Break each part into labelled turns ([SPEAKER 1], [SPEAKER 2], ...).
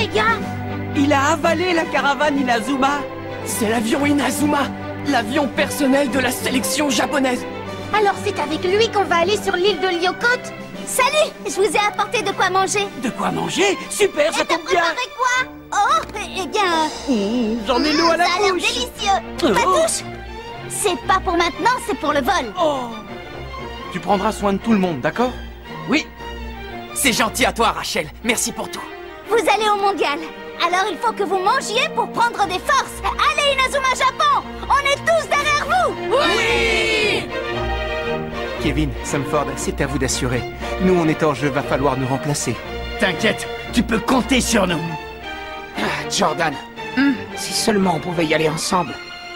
[SPEAKER 1] les gars?
[SPEAKER 2] Il a avalé la caravane Inazuma. C'est l'avion Inazuma, l'avion personnel de la sélection japonaise.
[SPEAKER 1] Alors c'est avec lui qu'on va aller sur l'île de Lyokot? Salut! Je vous ai apporté de quoi manger.
[SPEAKER 2] De quoi manger? Super, ça tombe bien.
[SPEAKER 1] Préparé quoi? Oh, eh bien...
[SPEAKER 2] J'en ai l'eau à la
[SPEAKER 1] ça a l'air
[SPEAKER 2] bouche.
[SPEAKER 1] délicieux. Patouche! C'est pas pour maintenant, c'est pour le vol.
[SPEAKER 2] Oh.
[SPEAKER 3] Tu prendras soin de tout le monde, d'accord?
[SPEAKER 2] Oui. C'est gentil à toi, Rachel. Merci pour tout.
[SPEAKER 1] Vous allez au mondial. Alors il faut que vous mangiez pour prendre des forces. Allez, Inazuma Japon! On est tous derrière vous!
[SPEAKER 2] Oui!
[SPEAKER 4] Kevin, Samford, c'est à vous d'assurer. Nous, on est en jeu, va falloir nous remplacer.
[SPEAKER 5] T'inquiète, tu peux compter sur nous.
[SPEAKER 6] Jordan, si seulement on pouvait y aller ensemble.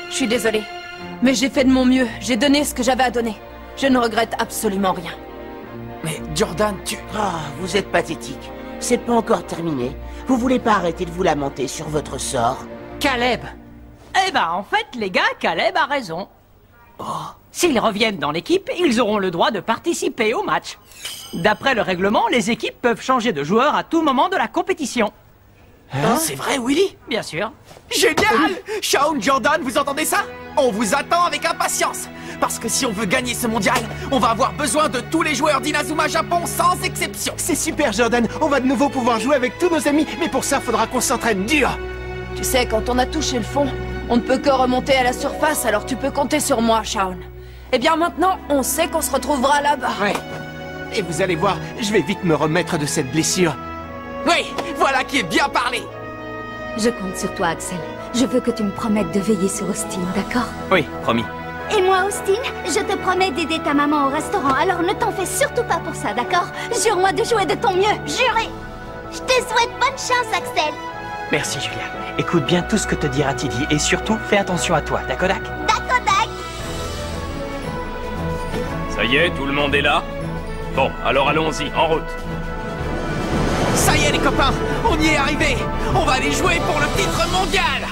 [SPEAKER 7] Je suis désolée, mais j'ai fait de mon mieux. J'ai donné ce que j'avais à donner. Je ne regrette absolument rien.
[SPEAKER 2] Mais Jordan, tu...
[SPEAKER 6] Ah, vous êtes pathétique. C'est pas encore terminé. Vous voulez pas arrêter de vous lamenter sur votre sort?
[SPEAKER 8] Caleb. Eh ben, en fait, les gars, Caleb a raison. S'ils reviennent dans l'équipe, ils auront le droit de participer au match. D'après le règlement, les équipes peuvent changer de joueur à tout moment de la compétition.
[SPEAKER 2] C'est vrai, Willy?
[SPEAKER 8] Bien sûr.
[SPEAKER 2] Génial! Shaun, Jordan, vous entendez ça? On vous attend avec impatience. Parce que si on veut gagner ce mondial, on va avoir besoin de tous les joueurs d'Inazuma Japon sans exception.
[SPEAKER 4] C'est super, Jordan. On va de nouveau pouvoir jouer avec tous nos amis, mais pour ça, faudra qu'on s'entraîne dur.
[SPEAKER 7] Tu sais, quand on a touché le fond, on ne peut que remonter à la surface, alors tu peux compter sur moi, Shaun. Eh bien maintenant, on sait qu'on se retrouvera là-bas.
[SPEAKER 4] Ouais. Et vous allez voir, je vais vite me remettre de cette blessure.
[SPEAKER 2] Oui, voilà qui est bien parlé.
[SPEAKER 1] Je compte sur toi, Axel. Je veux que tu me promettes de veiller sur Austin, d'accord?
[SPEAKER 3] Oui, promis.
[SPEAKER 1] Et moi, Austin, je te promets d'aider ta maman au restaurant, alors ne t'en fais surtout pas pour ça, d'accord? Jure-moi de jouer de ton mieux, juré! Je te souhaite bonne chance, Axel!
[SPEAKER 5] Merci, Julia. Écoute bien tout ce que te dira Tidy et surtout, fais attention à toi, d'accord?
[SPEAKER 1] Dakodak!
[SPEAKER 3] Ça y est, tout le monde est là? Bon, alors allons-y, en route.
[SPEAKER 2] Ça y est, les copains, on y est arrivé. On va aller jouer pour le titre mondial.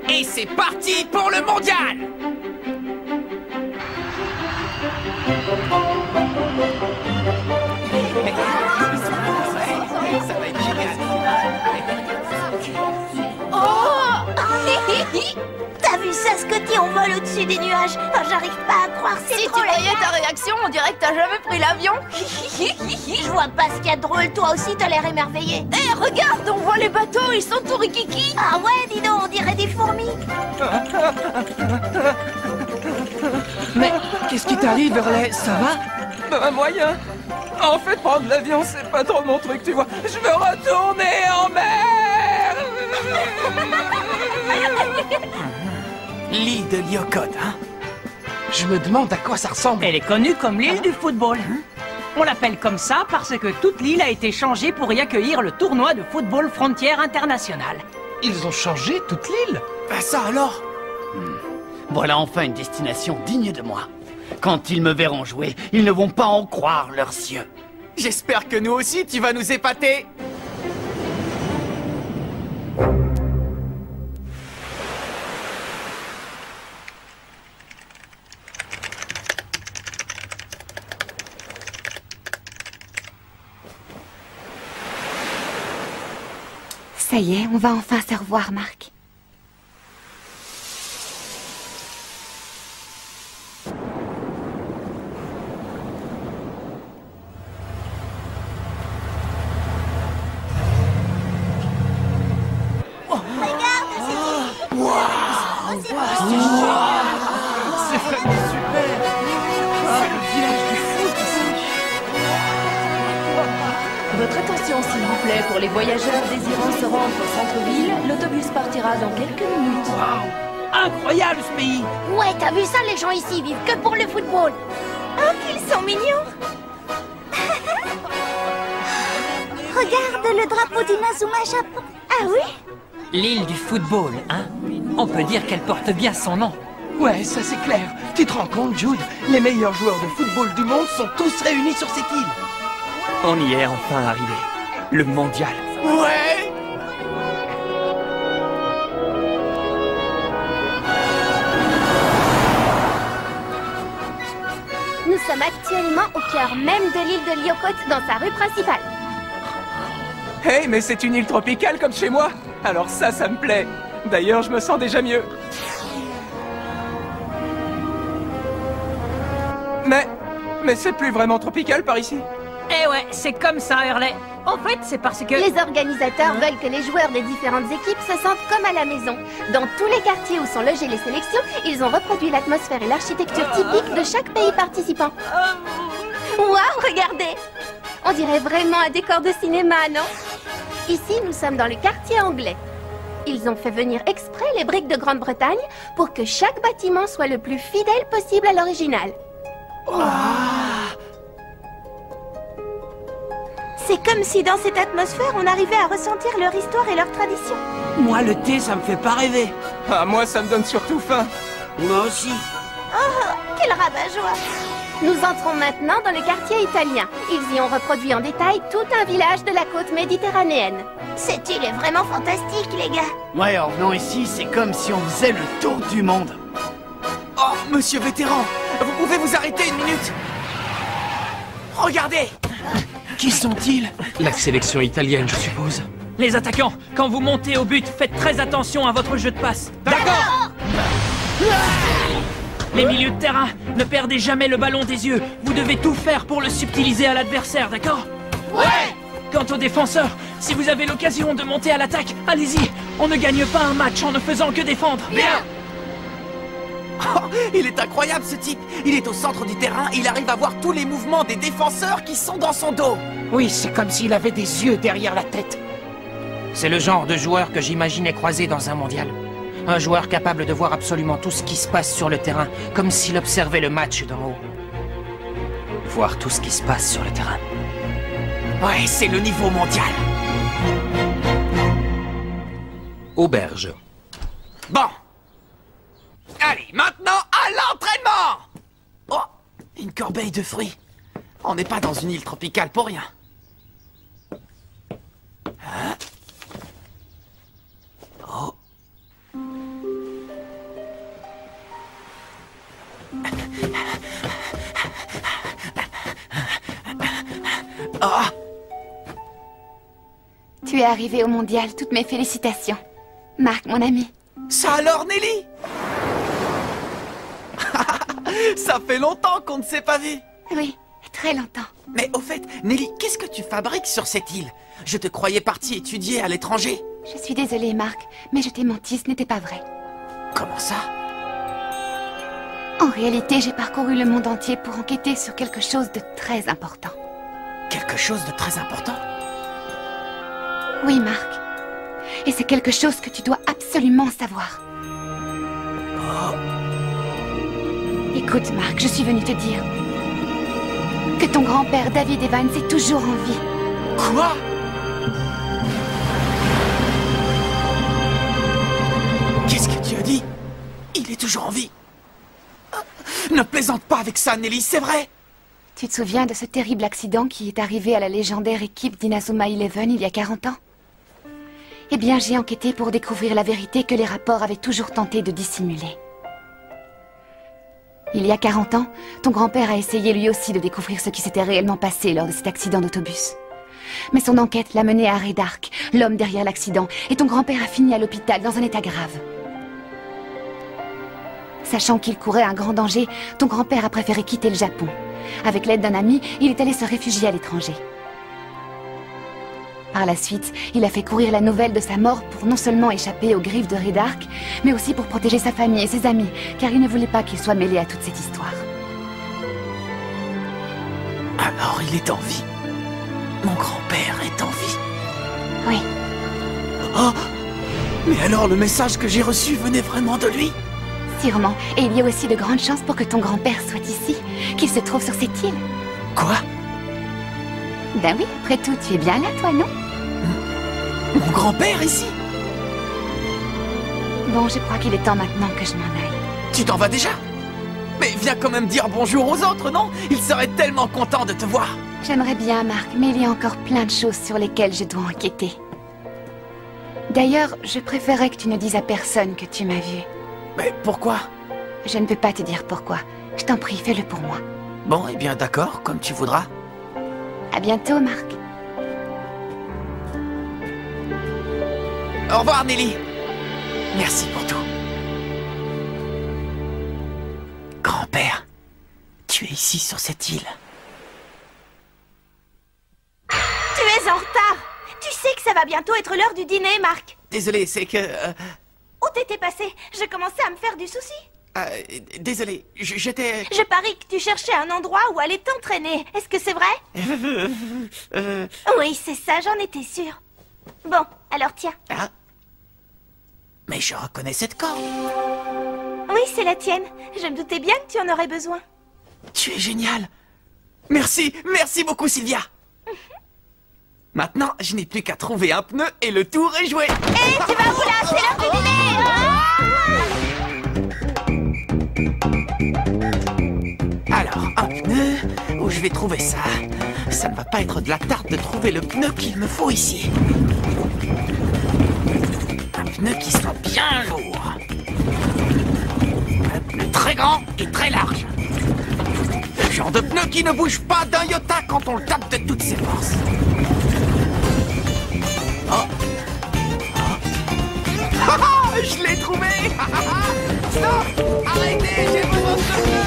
[SPEAKER 2] Et c'est parti pour le mondial! Ça va être génial.
[SPEAKER 1] Oh! T'as vu ça, Scotty? On vole au-dessus des nuages. Oh, j'arrive pas à croire, c'est
[SPEAKER 7] Si tu
[SPEAKER 1] trop
[SPEAKER 7] voyais
[SPEAKER 1] génial.
[SPEAKER 7] ta réaction, on dirait que t'as jamais pris l'avion.
[SPEAKER 1] Je vois pas ce qu'il y a de drôle, toi aussi t'as l'air émerveillé.
[SPEAKER 7] Eh, regarde, on voit les bateaux, ils sont tout rikiki.
[SPEAKER 1] Ah ouais, dis donc, on dirait des fourmis.
[SPEAKER 2] Mais qu'est-ce qui t'arrive, Hurley? Ça va? Un moyen. En fait, prendre l'avion, c'est pas trop mon truc, tu vois. Je veux retourner en mer. L'île de Lyokot, hein? Je me demande à quoi ça ressemble.
[SPEAKER 8] Elle est connue comme l'île du football. On l'appelle comme ça parce que toute l'île a été changée pour y accueillir le tournoi de football Frontière International.
[SPEAKER 2] Ils ont changé toute l'île? Ben ça alors?
[SPEAKER 5] Voilà enfin une destination digne de moi. Quand ils me verront jouer, ils ne vont pas en croire leurs yeux.
[SPEAKER 4] J'espère que nous aussi, tu vas nous épater.
[SPEAKER 1] Ça y est, on va enfin se revoir, Marc.
[SPEAKER 4] C'est vraiment super. C'est le village du foot ici.
[SPEAKER 7] Votre attention, s'il vous plaît, pour les voyageurs désirant se rendre au centre-ville, l'autobus partira dans quelques minutes.
[SPEAKER 8] Incroyable ce pays.
[SPEAKER 1] Ouais, t'as vu ça, les gens ici vivent que pour le football. Oh, qu'ils sont mignons. Regarde le drapeau d'Inazuma Japon. Ah oui?
[SPEAKER 8] L'île du football, hein? On peut dire qu'elle porte bien son nom.
[SPEAKER 2] Ouais, ça c'est clair. Tu te rends compte, Jude? Les meilleurs joueurs de football du monde sont tous réunis sur cette île.
[SPEAKER 5] On y est enfin arrivé. Le mondial.
[SPEAKER 4] Ouais.
[SPEAKER 1] Nous sommes actuellement au cœur même de l'île de Lyokot, dans sa rue principale.
[SPEAKER 2] Hey, mais c'est une île tropicale comme chez moi. Alors ça me plaît. D'ailleurs, je me sens déjà mieux. Mais c'est plus vraiment tropical par ici.
[SPEAKER 8] Eh ouais, c'est comme ça, Hurley. En fait, c'est parce que...
[SPEAKER 1] Les organisateurs veulent que les joueurs des différentes équipes se sentent comme à la maison. Dans tous les quartiers où sont logées les sélections, ils ont reproduit l'atmosphère et l'architecture typique de chaque pays participant. Waouh, regardez! On dirait vraiment un décor de cinéma, non? Ici, nous sommes dans le quartier anglais. Ils ont fait venir exprès les briques de Grande-Bretagne pour que chaque bâtiment soit le plus fidèle possible à l'original. C'est comme si dans cette atmosphère, on arrivait à ressentir leur histoire et leur tradition.
[SPEAKER 8] Moi, le thé, ça me fait pas rêver.
[SPEAKER 2] Ah, moi, ça me donne surtout faim.
[SPEAKER 6] Moi aussi.
[SPEAKER 1] Oh, quel rabat-joie! Nous entrons maintenant dans le quartier italien. Ils y ont reproduit en détail tout un village de la côte méditerranéenne. Cette île est vraiment fantastique, les gars.
[SPEAKER 9] Ouais, en venant ici, c'est comme si on faisait le tour du monde.
[SPEAKER 4] Oh, monsieur vétéran, vous pouvez vous arrêter une minute? Regardez.
[SPEAKER 2] Qui sont-ils?
[SPEAKER 5] La sélection italienne, je suppose.
[SPEAKER 8] Les attaquants, quand vous montez au but, faites très attention à votre jeu de passe.
[SPEAKER 2] D'accord.
[SPEAKER 8] Les milieux de terrain, ne perdez jamais le ballon des yeux. Vous devez tout faire pour le subtiliser à l'adversaire, d'accord?
[SPEAKER 1] Ouais!
[SPEAKER 8] Quant aux défenseurs, si vous avez l'occasion de monter à l'attaque, allez-y. On ne gagne pas un match en ne faisant que défendre.
[SPEAKER 4] Bien. Oh, il est incroyable ce type. Il est au centre du terrain, il arrive à voir tous les mouvements des défenseurs qui sont dans son dos.
[SPEAKER 6] Oui, c'est comme s'il avait des yeux derrière la tête. C'est le genre de joueur que j'imaginais croiser dans un mondial. Un joueur capable de voir absolument tout ce qui se passe sur le terrain, comme s'il observait le match d'en haut. Voir tout ce qui se passe sur le terrain.
[SPEAKER 4] Ouais, c'est le niveau mondial.
[SPEAKER 5] Auberge.
[SPEAKER 4] Bon. Allez, maintenant à l'entraînement. Oh, une corbeille de fruits. On n'est pas dans une île tropicale pour rien. Hein? Oh. Oh.
[SPEAKER 1] Tu es arrivé au mondial, toutes mes félicitations. Marc, mon ami.
[SPEAKER 4] Ça alors, Nelly? Ça fait longtemps qu'on ne s'est pas vu.
[SPEAKER 1] Oui, très longtemps.
[SPEAKER 4] Mais au fait, Nelly, qu'est-ce que tu fabriques sur cette île? Je te croyais partie étudier à l'étranger.
[SPEAKER 1] Je suis désolée, Marc, mais je t'ai menti, ce n'était pas vrai.
[SPEAKER 4] Comment ça?
[SPEAKER 1] En réalité, j'ai parcouru le monde entier pour enquêter sur quelque chose de très important.
[SPEAKER 4] Quelque chose de très important?
[SPEAKER 1] Oui, Marc. Et c'est quelque chose que tu dois absolument savoir.
[SPEAKER 4] Oh.
[SPEAKER 1] Écoute, Marc, je suis venue te dire que ton grand-père David Evans est toujours en vie.
[SPEAKER 4] Quoi? Qu'est-ce que tu as dit? Il est toujours en vie. Ne plaisante pas avec ça, Nelly, c'est vrai.
[SPEAKER 10] Tu te souviens de ce terrible accident qui est arrivé à la légendaire équipe d'Inazuma Eleven il y a 40 ans? Eh bien, j'ai enquêté pour découvrir la vérité que les rapports avaient toujours tenté de dissimuler. Il y a 40 ans, ton grand-père a essayé lui aussi de découvrir ce qui s'était réellement passé lors de cet accident d'autobus. Mais son enquête l'a mené à Redark, l'homme derrière l'accident, et ton grand-père a fini à l'hôpital dans un état grave. Sachant qu'il courait un grand danger, ton grand-père a préféré quitter le Japon. Avec l'aide d'un ami, il est allé se réfugier à l'étranger. Par la suite, il a fait courir la nouvelle de sa mort pour non seulement échapper aux griffes de Redark, mais aussi pour protéger sa famille et ses amis, car il ne voulait pas qu'il soit mêlé à toute cette histoire.
[SPEAKER 4] Alors il est en vie. Mon grand-père est en vie.
[SPEAKER 10] Oui.
[SPEAKER 4] Oh! Mais alors le message que j'ai reçu venait vraiment de lui?
[SPEAKER 10] Sûrement. Et il y a aussi de grandes chances pour que ton grand-père soit ici, qu'il se trouve sur cette île.
[SPEAKER 4] Quoi?
[SPEAKER 10] Ben oui, après tout, tu es bien là, toi, non?
[SPEAKER 4] Mon grand-père ici?
[SPEAKER 10] Bon, je crois qu'il est temps maintenant que je m'en aille.
[SPEAKER 4] Tu t'en vas déjà? Mais viens quand même dire bonjour aux autres, non? Ils seraient tellement contents de te voir.
[SPEAKER 10] J'aimerais bien, Marc, mais il y a encore plein de choses sur lesquelles je dois enquêter. D'ailleurs, je préférerais que tu ne dises à personne que tu m'as vu.
[SPEAKER 4] Mais pourquoi?
[SPEAKER 10] Je ne peux pas te dire pourquoi. Je t'en prie, fais-le pour moi.
[SPEAKER 4] Bon, eh bien d'accord, comme tu voudras.
[SPEAKER 10] À bientôt, Marc.
[SPEAKER 4] Au revoir, Nelly. Merci pour tout. Grand-père, tu es ici sur cette île.
[SPEAKER 1] Tu es en retard. Tu sais que ça va bientôt être l'heure du dîner, Marc.
[SPEAKER 4] Désolé, c'est que...
[SPEAKER 1] Où t'étais passé? Je commençais à me faire du souci.
[SPEAKER 4] Désolé, j'étais...
[SPEAKER 1] Je parie que tu cherchais un endroit où aller t'entraîner. Est-ce que c'est vrai? Oui, c'est ça, j'en étais sûre. Bon, alors tiens.
[SPEAKER 4] Ah. Mais je reconnais cette corde.
[SPEAKER 1] Oui, c'est la tienne. Je me doutais bien que tu en aurais besoin.
[SPEAKER 4] Tu es génial. Merci, merci beaucoup, Sylvia. Maintenant, je n'ai plus qu'à trouver un pneu et le tour est joué.
[SPEAKER 1] Hé, tu vas où là? C'est l'heure du dîner.
[SPEAKER 4] Alors, un pneu, où je vais trouver ça? Ça ne va pas être de la tarte de trouver le pneu qu'il me faut ici. Un pneu qui soit bien lourd. Un pneu très grand et très large. Le genre de pneu qui ne bouge pas d'un iota quand on le tape de toutes ses forces. Oh. Oh. Je l'ai trouvé. Stop. Arrêtez, j'ai besoin de ce pneu.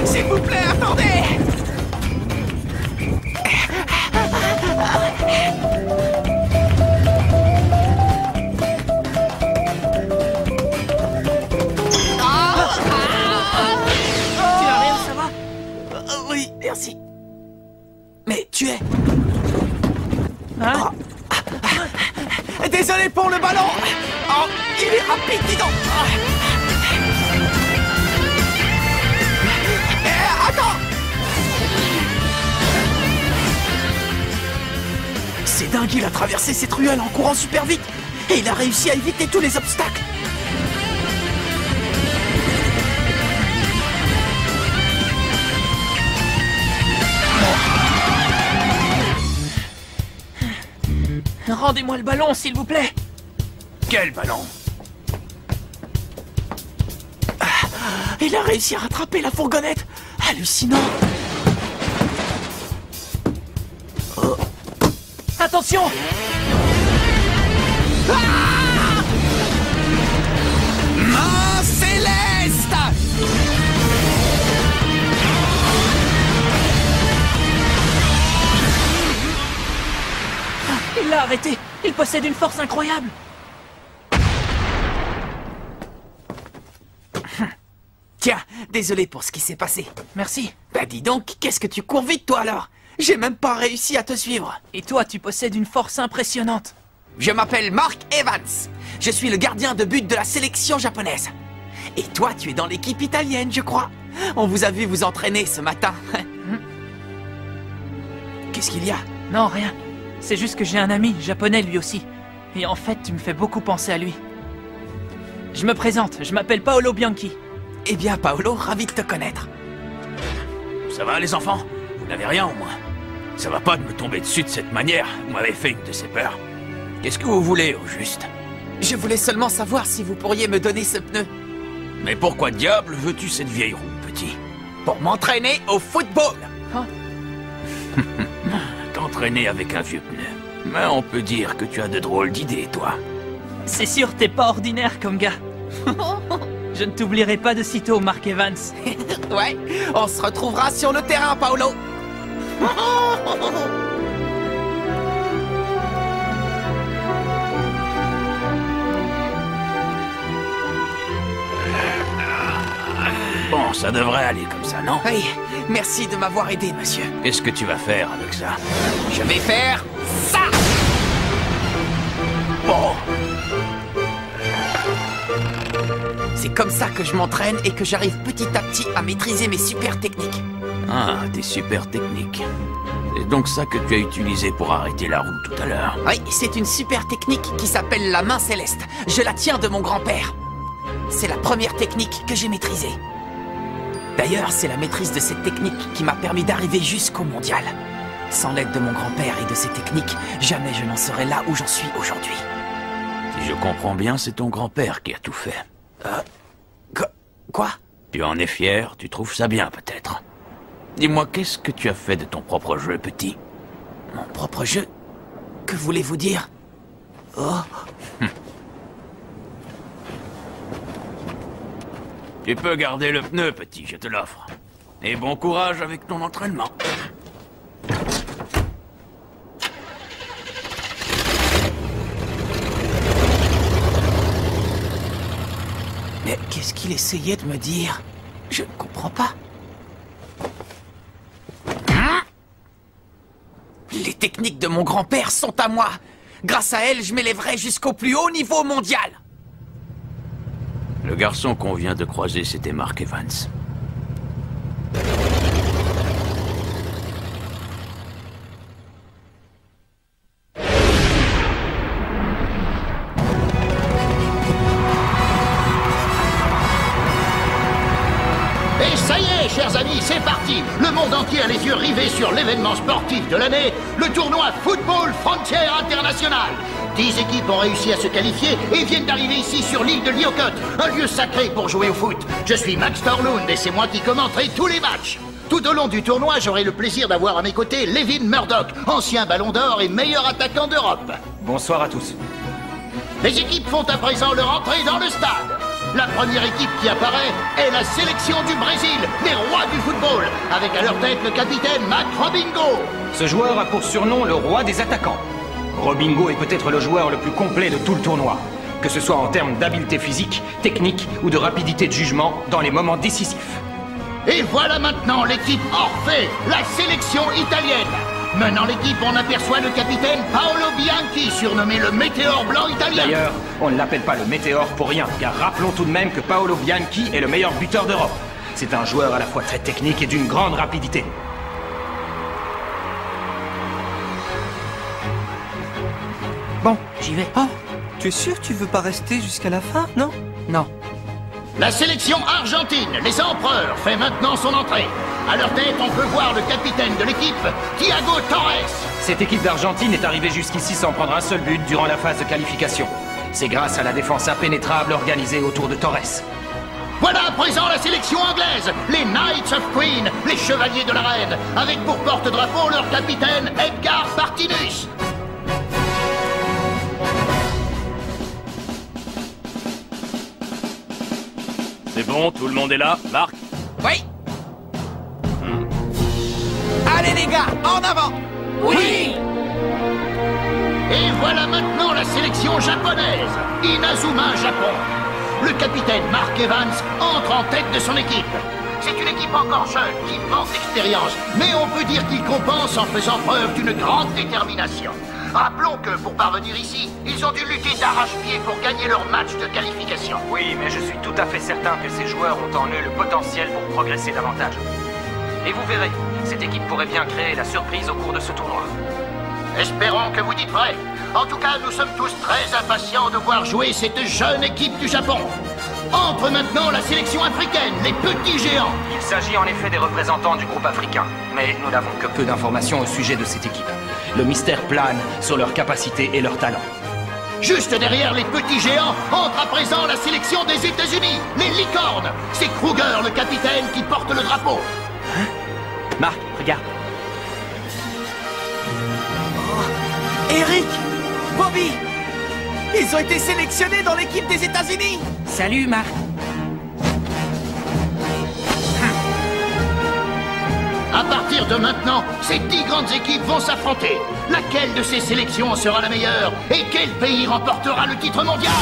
[SPEAKER 4] S'il vous plaît, attendez.
[SPEAKER 8] Tu as rien, ça va?
[SPEAKER 4] Oui, merci. Mais tu es...
[SPEAKER 8] Hein?
[SPEAKER 4] Désolé pour le ballon. Oh, il est rapide, dis donc. Attends. C'est dingue, il a traversé cette ruelle en courant super vite. Et il a réussi à éviter tous les obstacles.
[SPEAKER 8] Rendez-moi le ballon, s'il vous plaît.
[SPEAKER 4] Quel ballon? Il a réussi à rattraper la fourgonnette. Hallucinant.
[SPEAKER 8] Oh. Attention.
[SPEAKER 4] Main céleste.
[SPEAKER 8] Il l'a arrêté. Il possède une force incroyable.
[SPEAKER 4] Tiens, désolé pour ce qui s'est passé.
[SPEAKER 8] Merci.
[SPEAKER 4] Bah dis donc, qu'est-ce que tu cours vite toi alors? J'ai même pas réussi à te suivre.
[SPEAKER 8] Et toi, tu possèdes une force impressionnante.
[SPEAKER 4] Je m'appelle Mark Evans. Je suis le gardien de but de la sélection japonaise. Et toi, tu es dans l'équipe italienne, je crois. On vous a vu vous entraîner ce matin. Qu'est-ce qu'il y a?
[SPEAKER 8] Non, rien. C'est juste que j'ai un ami, japonais lui aussi. Et en fait, tu me fais beaucoup penser à lui. Je me présente, je m'appelle Paolo Bianchi.
[SPEAKER 4] Eh bien, Paolo, ravi de te connaître.
[SPEAKER 3] Ça va, les enfants? Vous n'avez rien, au moins? Ça va pas de me tomber dessus de cette manière. Vous m'avez fait une de ces peurs. Qu'est-ce que vous voulez, au juste?
[SPEAKER 4] Je voulais seulement savoir si vous pourriez me donner ce pneu.
[SPEAKER 3] Mais pourquoi diable veux-tu cette vieille roue, petit?
[SPEAKER 4] Pour m'entraîner au football.
[SPEAKER 3] T'entraîner avec un vieux pneu. Mais on peut dire que tu as de drôles d'idées, toi.
[SPEAKER 8] C'est sûr, t'es pas ordinaire comme gars. Je ne t'oublierai pas de sitôt, Mark Evans.
[SPEAKER 4] Ouais, on se retrouvera sur le terrain, Paolo.
[SPEAKER 3] Bon, ça devrait aller comme ça, non?
[SPEAKER 4] Oui, merci de m'avoir aidé, monsieur.
[SPEAKER 3] Qu'est-ce que tu vas faire avec ça?
[SPEAKER 4] Je vais faire ça.
[SPEAKER 3] Bon.
[SPEAKER 4] C'est comme ça que je m'entraîne et que j'arrive petit à petit à maîtriser mes super techniques.
[SPEAKER 3] Ah, des super techniques. C'est donc ça que tu as utilisé pour arrêter la roue tout à l'heure.
[SPEAKER 4] Oui, c'est une super technique qui s'appelle la main céleste. Je la tiens de mon grand-père. C'est la première technique que j'ai maîtrisée. D'ailleurs, c'est la maîtrise de cette technique qui m'a permis d'arriver jusqu'au mondial. Sans l'aide de mon grand-père et de ses techniques, jamais je n'en serais là où j'en suis aujourd'hui.
[SPEAKER 3] Si je comprends bien, c'est ton grand-père qui a tout fait.
[SPEAKER 4] Quoi?
[SPEAKER 3] Tu en es fier, tu trouves ça bien peut-être. Dis-moi, qu'est-ce que tu as fait de ton propre jeu, petit?
[SPEAKER 4] Mon propre jeu? Que voulez-vous dire? Oh.
[SPEAKER 3] Tu peux garder le pneu, petit, je te l'offre. Et bon courage avec ton entraînement.
[SPEAKER 4] Mais qu'est-ce qu'il essayait de me dire? Je ne comprends pas. Les techniques de mon grand-père sont à moi. Grâce à elles, je m'élèverai jusqu'au plus haut niveau mondial.
[SPEAKER 3] Le garçon qu'on vient de croiser, c'était Mark Evans.
[SPEAKER 11] Et ça y est, chers amis, c'est parti. Le monde entier a les yeux rivés sur l'événement sportif de l'année, le tournoi Football Frontier International. 10 équipes ont réussi à se qualifier et viennent d'arriver ici sur l'île de Lyokot, un lieu sacré pour jouer au foot. Je suis Max Torlund et c'est moi qui commenterai tous les matchs. Tout au long du tournoi, j'aurai le plaisir d'avoir à mes côtés Levin Murdoch, ancien ballon d'or et meilleur attaquant d'Europe.
[SPEAKER 6] Bonsoir à tous.
[SPEAKER 11] Les équipes font à présent leur entrée dans le stade. La première équipe qui apparaît est la sélection du Brésil, les rois du football, avec à leur tête le capitaine Mac Robinho.
[SPEAKER 6] Ce joueur a pour surnom le roi des attaquants. Robinho est peut-être le joueur le plus complet de tout le tournoi, que ce soit en termes d'habileté physique, technique ou de rapidité de jugement dans les moments décisifs.
[SPEAKER 11] Et voilà maintenant l'équipe Orphée, la sélection italienne. Menant l'équipe, on aperçoit le capitaine Paolo Bianchi, surnommé le Météore blanc italien.
[SPEAKER 6] D'ailleurs, on ne l'appelle pas le Météore pour rien, car rappelons tout de même que Paolo Bianchi est le meilleur buteur d'Europe. C'est un joueur à la fois très technique et d'une grande rapidité.
[SPEAKER 8] Bon, j'y vais.
[SPEAKER 2] Oh, tu es sûr que tu veux pas rester jusqu'à la fin, non?
[SPEAKER 8] Non.
[SPEAKER 11] La sélection argentine, les empereurs, fait maintenant son entrée. À leur tête, on peut voir le capitaine de l'équipe, Thiago Torres.
[SPEAKER 6] Cette équipe d'Argentine est arrivée jusqu'ici sans prendre un seul but durant la phase de qualification. C'est grâce à la défense impénétrable organisée autour de Torres.
[SPEAKER 11] Voilà à présent la sélection anglaise, les Knights of Queen, les chevaliers de la reine, avec pour porte-drapeau leur capitaine Edgar Partinus.
[SPEAKER 3] C'est bon, tout le monde est là, Marc?
[SPEAKER 4] Oui. Allez les gars, en avant.
[SPEAKER 11] Oui. Et voilà maintenant la sélection japonaise, Inazuma Japon. Le capitaine Mark Evans entre en tête de son équipe. C'est une équipe encore jeune, qui manque d'expérience, mais on peut dire qu'il compense en faisant preuve d'une grande détermination. Rappelons que, pour parvenir ici, ils ont dû lutter d'arrache-pied pour gagner leur match de qualification.
[SPEAKER 6] Oui, mais je suis tout à fait certain que ces joueurs ont en eux le potentiel pour progresser davantage. Et vous verrez, cette équipe pourrait bien créer la surprise au cours de ce tournoi.
[SPEAKER 11] Espérons que vous dites vrai. En tout cas, nous sommes tous très impatients de voir jouer cette jeune équipe du Japon. entre maintenant la sélection africaine, les petits géants.
[SPEAKER 6] Il s'agit en effet des représentants du groupe africain, mais nous n'avons que peu d'informations au sujet de cette équipe. Le mystère plane sur leurs capacités et leurs talents.
[SPEAKER 11] Juste derrière les petits géants, entre à présent la sélection des États-Unis, les licornes. C'est Kruger, le capitaine, qui porte le drapeau.
[SPEAKER 5] Hein? Marc, regarde.
[SPEAKER 4] Oh, Eric, Bobby, ils ont été sélectionnés dans l'équipe des États-Unis.
[SPEAKER 6] Salut, Marc.
[SPEAKER 11] À partir de maintenant, ces 10 grandes équipes vont s'affronter. Laquelle de ces sélections sera la meilleure? Et quel pays remportera le titre mondial?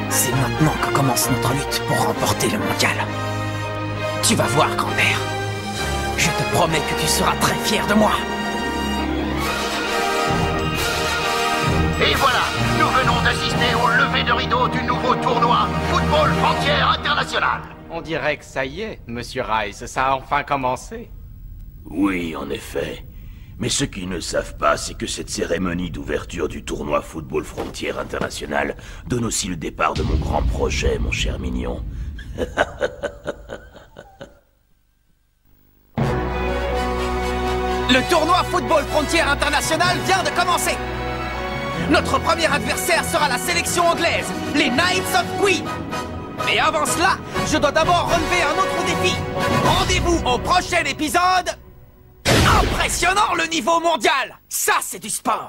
[SPEAKER 4] C'est maintenant que commence notre lutte pour remporter le mondial. Tu vas voir, grand-père. Je te promets que tu seras très fier de moi.
[SPEAKER 11] Et voilà, nous venons d'assister au lever de rideau du nouveau tournoi Football Frontier International.
[SPEAKER 12] On dirait que ça y est, Monsieur Rice, ça a enfin commencé.
[SPEAKER 13] Oui, en effet. Mais ce qu'ils ne savent pas, c'est que cette cérémonie d'ouverture du tournoi Football Frontier International donne aussi le départ de mon grand projet, mon cher mignon.
[SPEAKER 4] Le tournoi Football Frontier International vient de commencer. Notre premier adversaire sera la sélection anglaise, les Knights of Queen. Mais avant cela, je dois d'abord relever un autre défi. Rendez-vous au prochain épisode. Impressionnant le niveau mondial. Ça, c'est du sport.